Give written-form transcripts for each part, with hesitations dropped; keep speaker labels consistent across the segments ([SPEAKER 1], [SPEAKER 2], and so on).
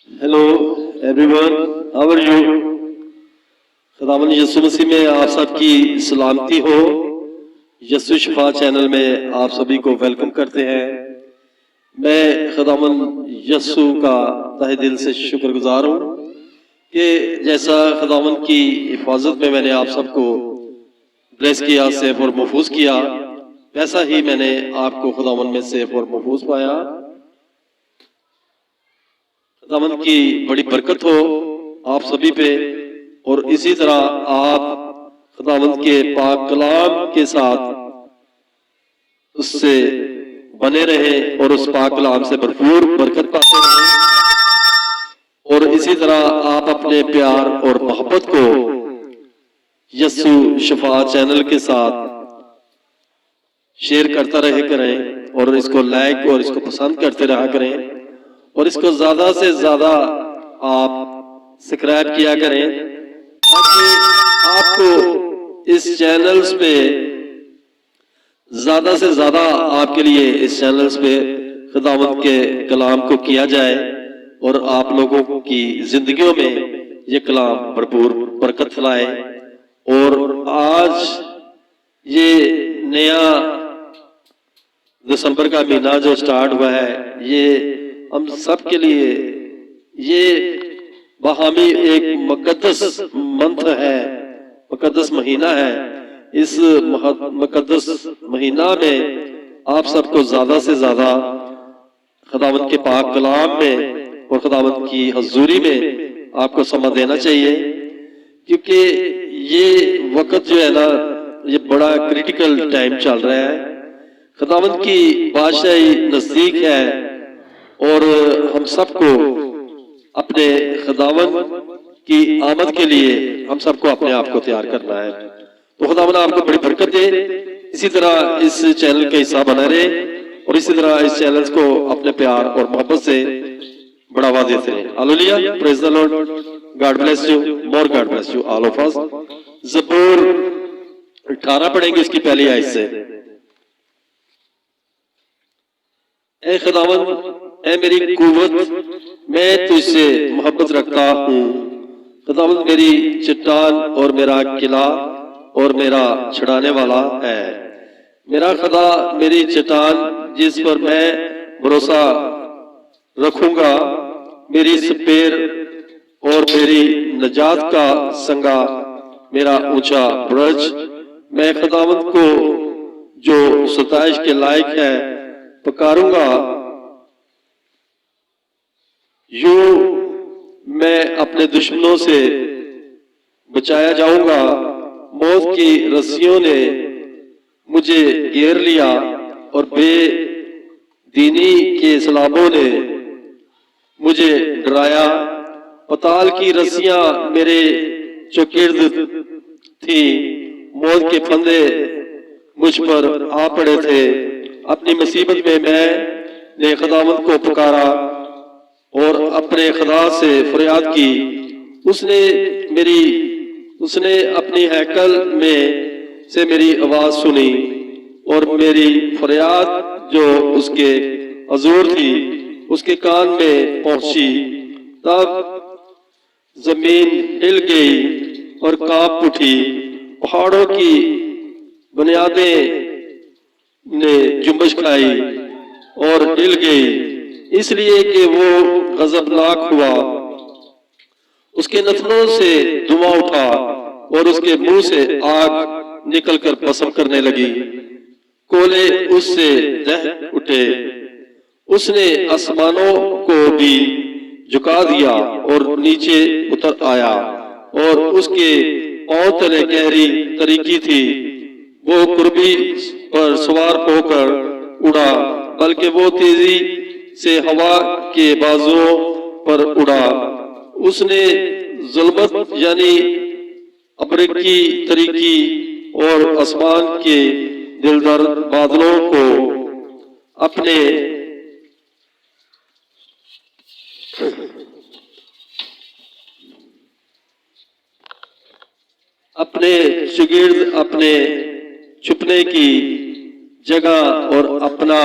[SPEAKER 1] Hello everyone, how are you. खुदावंद यीशु मसीह में आप सबकी सलामती हो। यीशु शफा चैनल में आप सभी को वेलकम करते हैं। मैं खुदावंद यीशु का तहे दिल से शुक्रगुजार हूँ कि जैसा खुदावंद की हिफाजत में मैंने आप सबको ब्लेस किया, सेफ और महफूज किया, वैसा ही मैंने आपको खुदावंद में सेफ और महफूज पाया। खुदावंद की बड़ी बरकत हो आप सभी पे, और इसी तरह आप खुदावंद के पाक कलाम के साथ उससे बने रहे और उस पाक कलाम से भरपूर बरकत पाते रहे। और इसी तरह आप अपने प्यार और मोहब्बत को यीशु शफा चैनल के साथ शेयर करता रहे करें, और इसको लाइक और इसको पसंद करते रहा करें, और इसको ज्यादा से ज्यादा आप सब्सक्राइब किया करें, ताकि आपको इस चैनल्स पे ज्यादा से ज्यादा आपके लिए इस चैनल्स पे खुदावंद के कलाम को किया जाए और आप लोगों की जिंदगियों में ये कलाम भरपूर बरकत लाए। और आज ये नया दिसंबर का महीना जो स्टार्ट हुआ है, ये हम सब के लिए ये बहामी एक मुकद्दस मंथ है, मुकद्दस महीना है। इस मुकद्दस महीना में आप सबको ज्यादा से ज्यादा खुदावंद के पाक कलाम में और खुदावंद की हजूरी में आपको समय देना चाहिए, क्योंकि ये वक्त जो है ना, ये बड़ा क्रिटिकल टाइम चल रहा है। खुदावंद की बादशाही नजदीक है और हम सबको अपने खुदावंद की आमद के लिए हम सबको अपने आप को तैयार करना है। तो खुदावंद आपको बड़ी बरकत दे। इसी तरह इस चैनल का हिस्सा बना रहे और इसी तरह इस चैनल को अपने प्यार और मोहब्बत से बढ़ावा देते रहे। Hallelujah, praise the lord, God bless you, more God bless you all of us. ज़बूर 18 पढ़ेंगे इसकी पहली आयत से। ऐ खुदावंद, ऐ मेरी कुव्वत, मैं तुझसे मोहब्बत रखता हूँ। खुदावंद मेरी चट्टान और मेरा किला और मेरा छुड़ाने वाला है। मेरा खुदा मेरी चट्टान जिस पर मैं भरोसा रखूंगा, मेरी सपेर और मेरी नजात का संगा, मेरा ऊंचा ब्रज। मैं खुदावंद को जो सताइश के लायक है पुकारूंगा। यूं मैं अपने दुश्मनों से बचाया जाऊंगा। मौत की रस्सियों ने मुझे घेर लिया और बेदीनी के सलाबों ने मुझे डराया। पताल की रस्सियां मेरे चौगिर्द थी, मौत के फंदे मुझ पर आ पड़े थे। अपनी मुसीबत में मैंने खुदावंद को पुकारा और अपने खुदा से फरियाद की। उसने अपनी हैकल में से मेरी आवाज सुनी और मेरी फरियाद जो उसके हजूर थी उसके कान में पहुंची। तब जमीन हिल गई और कांप उठी, पहाड़ों की बुनियादें ने जुम्बश खाई और हिल गई, इसलिए कि वो गजबनाक हुआ। उसके नथनों से धुआं उठा और उसके मुंह से आग निकलकर भस्म करने लगी। कोले उससे दह उठे। उसने आसमानों को भी झुका दिया और नीचे उतर आया, और उसके पांव तले गहरी तरीकी थी। वो कुर्बी पर सवार होकर उड़ा, बल्कि वो तेजी से हवा के बाजुओं पर उड़ा। उसने जुल्मत यानी अबरकी तरीकी और आसमान के दिलदार बादलों को अपने शागिर्द अपने छुपने की जगह और अपना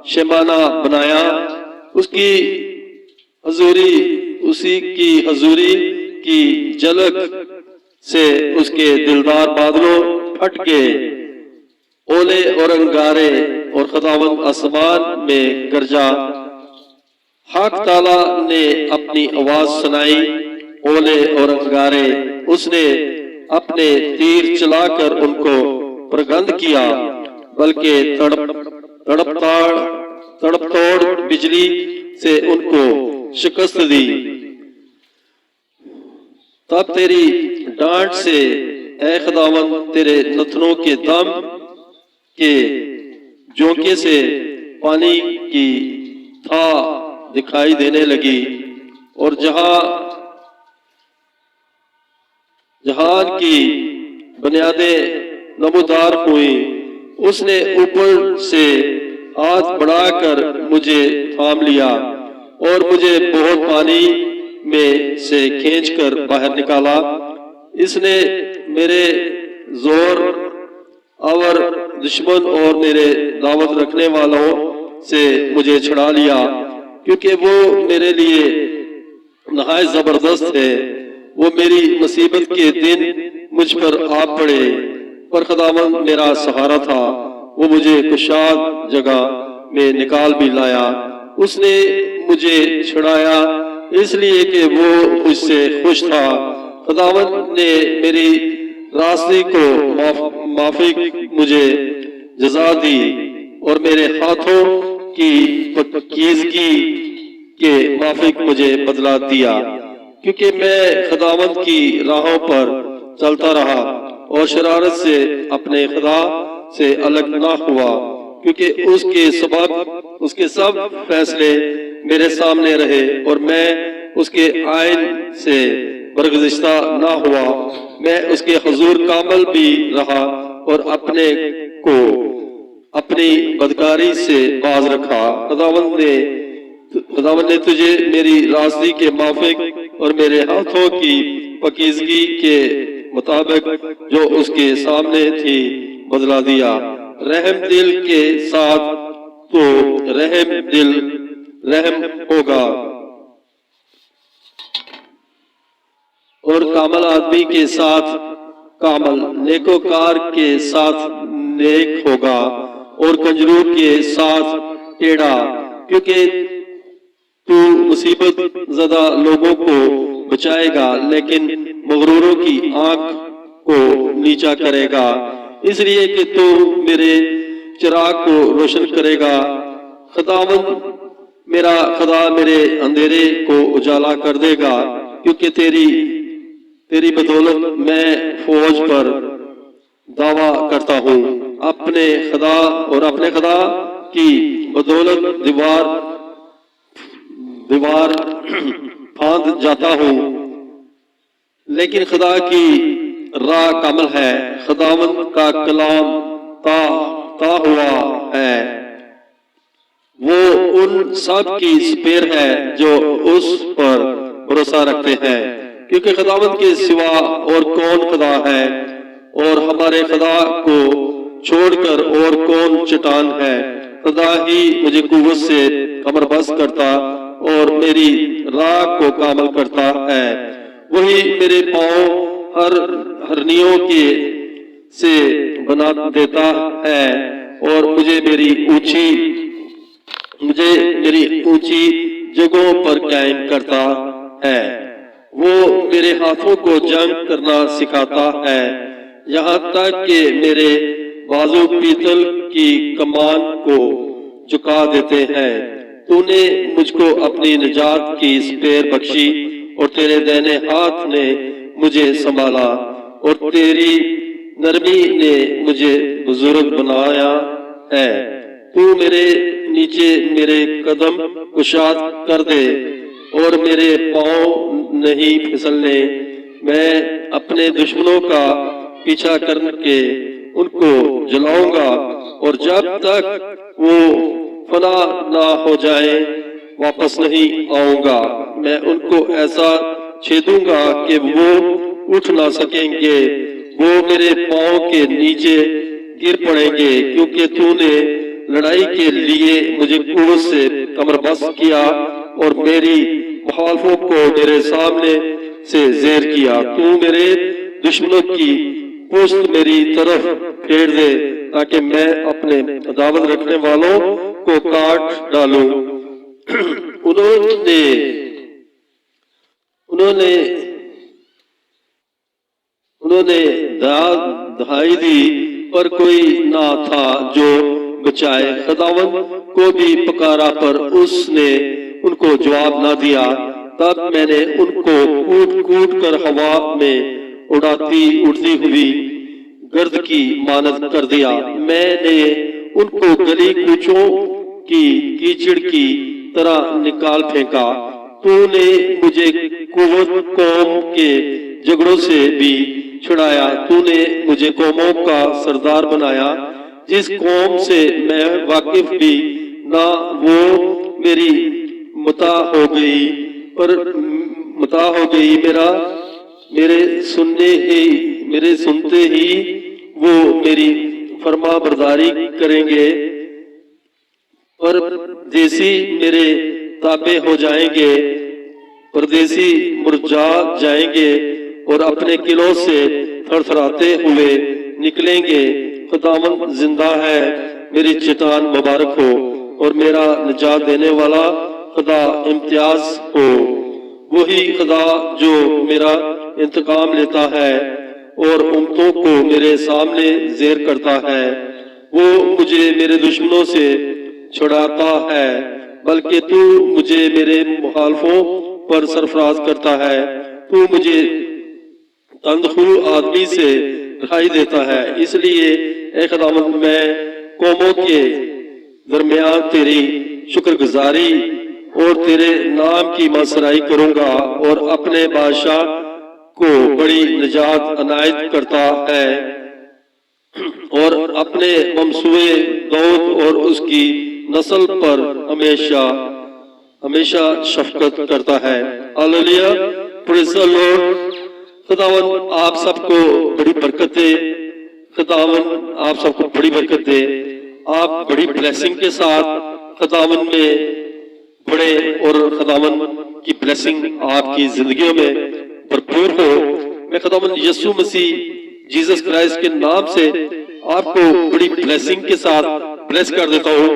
[SPEAKER 1] शेमाना बनाया। उसकी हजूरी उसी की हजूरी की झलक से उसके दिलदार बादलों फट गए। ओले और अंगारे और खुदावंद आसमान में गरजा। हक ताला ने अपनी आवाज सुनाई। ओले और अंगारे, उसने अपने तीर चलाकर उनको प्रगंध किया, बल्कि तड़पतोड़ बिजली से उनको शिकस्त दी। तब तेरी डांट से ऐ खुदावंद तेरे नथनों के दम के झोंके से पानी की था दिखाई देने लगी, और जहान की बुनियादें नमूदार हुई। उसने ऊपर से हाथ बढ़ाकर मुझे थाम लिया और मुझे बहुत पानी में से खींचकर बाहर निकाला। इसने मेरे जोर आवर दुश्मन और मेरे दावत रखने वालों से मुझे छुड़ा लिया, क्योंकि वो मेरे लिए नहायत जबरदस्त है। वो मेरी मुसीबत के दिन मुझ पर आ पड़े, पर खुदावंद मेरा सहारा था। वो मुझे कुशाद जगह में निकाल भी लाया। उसने मुझे छुड़ाया इसलिए कि वो मुझसे खुश था। खुदावंद ने मेरी रास्ते को माफिक मुझे जजा दी और मेरे हाथों की पकीज़गी के माफिक मुझे बदला दिया, क्योंकि मैं खुदावंद की राहों पर चलता रहा और शरारत से अपने खुदा से अलग ना हुआ, क्योंकि उसके सब फैसले मेरे सामने रहे और मैं उसके आइन से बरगज़िश्ता ना हुआ। मैं उसके हुजूर कामल भी रहा और अपने को अपनी बदकारी से बाज रखा। खुदावंद ने तुझे मेरी रास्ते के माफिक और मेरे हाथों की पकीज़गी के मुताबिक जो उसके सामने थी बदला दिया। रहम दिल के साथ तो रहम होगा, और कामल आदमी के साथ कामल, नेकोकार के साथ नेक होगा और कंजरूर के साथ टेढ़ा, क्योंकि तू मुसीबत ज़दा लोगों को बचाएगा लेकिन मगरूरों की आंख को नीचा करेगा। इसलिए कि तू मेरे चिराग को रोशन करेगा। खुदावंद मेरा खुदा मेरे अंधेरे को उजाला कर देगा, क्योंकि तेरी बदौलत मैं फौज पर दावा करता हूँ। अपने खुदा की बदौलत दीवार फांद जाता हूँ, लेकिन खुदा की राह कामल है। खुदावंद का कलाम ता हुआ है। वो उन सब की स्पेर है जो उस पर भरोसा रखते हैं, क्योंकि खुदावंद के सिवा और कौन खुदा है, और हमारे खुदा को छोड़कर और कौन चट्टान है। खुदा ही मुझे कुव्वत से कमरबस्त करता और मेरी राह को कामल करता है। वही मेरे पांव हरनियों के से बना देता है और मुझे मेरी ऊंची जगहों पर कायम करता है। वो मेरे हाथों को जंग करना सिखाता है, यहाँ तक कि मेरे बाजू पीतल की कमान को झुका देते हैं। तूने मुझको अपनी निजात की स्पेर बख्शी और तेरे दाहिने हाथ ने मुझे संभाला, और तेरी नरमी ने मुझे बुजुर्ग बनाया है। तू मेरे नीचे मेरे कदम कुशाद कर दे और मेरे पांव नहीं फिसलने। मैं अपने दुश्मनों का पीछा करके उनको जलाऊंगा, और जब तक वो फना ना हो जाए वापस नहीं आऊंगा। मैं उनको ऐसा छेदूंगा कि वो उठ ना सकेंगे। वो मेरे पांव के नीचे गिर पड़ेंगे, क्योंकि तूने लड़ाई के लिए मुझे कुव्वत से कमरबस्त किया और मेरी मुखालफों को मेरे सामने से ज़ेर किया। तू मेरे दुश्मनों की पुश्त मेरी तरफ फेर दे, ताकि मैं अपने अदावत रखने वालों को काट डालूं। उन्होंने उन्होंने उन्होंने दहाई दी, पर कोई ना था जो बचाए। खुदावंद को भी पुकारा, पर उसने उनको जवाब ना दिया। तब मैंने उनको कूट कूट कर हवा में उड़ती हुई गर्द की मानद कर दिया। मैंने उनको गली कूचों की कीचड़ की तरह निकाल फेंका। तूने मुझे कुव्वत कौम के झगड़ों से भी छुड़ाया। तूने मुझे कौमों का सरदार बनाया। जिस कौम से मैं वाकिफ भी ना, वो मेरी मुता हो गई, मेरे सुनते ही वो मेरी फरमा बरदारी करेंगे। परदेसी मेरे ताबे हो जाएंगे, परदेसी मुरझा जाएंगे और अपने किलों से थरथराते हुए निकलेंगे। खुदावंद जिंदा है, मेरी चट्टान मुबारक हो, और मेरा निजात देने वाला खुदा इम्तियाज हो। वही खुदा जो मेरा इंतकाम लेता है और उम्मतों को मेरे सामने ज़ेर करता है। वो मुझे मेरे दुश्मनों से छुड़ाता है, बल्कि तू मुझे मेरे मुखालफों पर सरफराज करता है। तू मुझे तंदखू आदमी से दिखाई देता है। इसलिए ए खुदावंद, मैं कौमों के दरमियान तेरी शुक्रगुजारी और तेरे नाम की मसराई करूंगा, और अपने बादशाह को बड़ी निजात अनायत करता है, और अपने ममसूए दाऊद और उसकी नस्ल पर हमेशा हमेशा शफकत करता है। Hallelujah, praise the Lord. खुदावंद आप सबको बड़ी बरकत दे। खुदावंद आप सबको बड़ी बरकत दे। आप बड़ी ब्लेसिंग के साथ खुदावंद में बड़े, और खुदावंद की ब्लेसिंग आपकी जिंदगियों में भरपूर हो। मैं खुदावंद यीशु मसीह जीसस क्राइस्ट के नाम से आपको बड़ी ब्लेसिंग के साथ ब्लेस कर देता हूँ।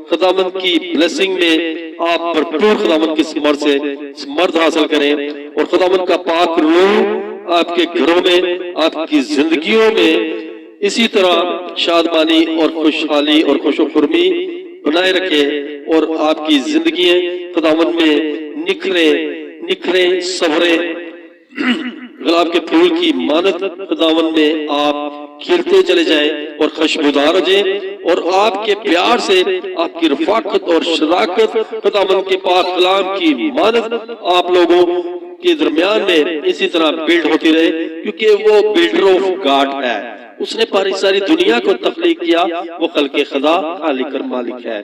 [SPEAKER 1] खुदावंद की ब्लेसिंग में आप भरपूर खुदावंद की समर्थ हासिल करें, और खुदावंद का पाक रूह आपके घरों में, आपकी जिंदगियों में इसी तरह शादमानी और खुशहाली और खुशोखुर्मी बनाए रखे, और आपकी जिंदगी खुदावंद में निखरे सवरे गुलाब के फूल की मानद खुदावंद में आप खिलते चले जाएं और खुशबूदार हो जाएं, और आपके प्यार से आपकी रफाकत और शराकत खुदावंद के पाक कलाम की मानद आप लोगों के दरमियान में इसी तरह बिल्ड होती रहे, क्योंकि वो बिल्डर ऑफ गॉड है। उसने सारी दुनिया को तख्लीक किया, वो खल्के खुदा खालिक और मालिक है।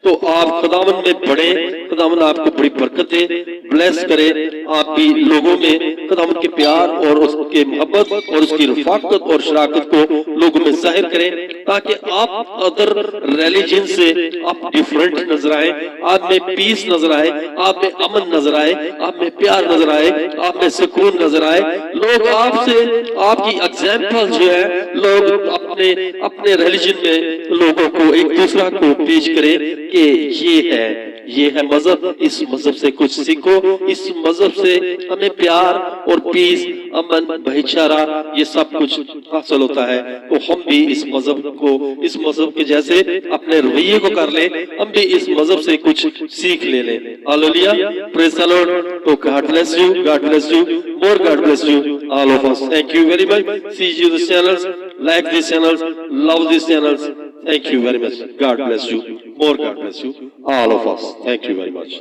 [SPEAKER 1] तो आप खुदावंद में बढ़े, खुदावंद आपको बड़ी बरकत दे, ब्लेस करे। आप भी लोगों में खुदावंद के प्यार और उसके मोहब्बत और उसकी रफाकत और शराकत को लोगों में जाहिर करें, ताकि आप अदर रिलीजन से आप डिफरेंट नजर आए, आप में पीस नजर आए, आप में अमन नजर आए, आप में प्यार नजर आए, आप में सुकून नजर आए। लोग आपसे आपकी एग्जाम्पल जो है, लोग अपने रिलीजन में लोगों को एक दूसरा को पेश करें कि ये है मजहब, इस मजहब से कुछ सीखो, इस मजहब से हमें प्यार और पीस, अमन, भाईचारा ये सब कुछ हासिल होता है। तो हम भी इस मजहब के जैसे अपने रवैये को कर ले, हम भी इस मजहब से कुछ सीख ले लें। Hallelujah, praise the lord. तो God bless you, more God bless you, all of us. Thank you very much. See you the channels, like these channels, love these channels. Thank you very much. God bless you. More God bless you, all of us. Thank you very much.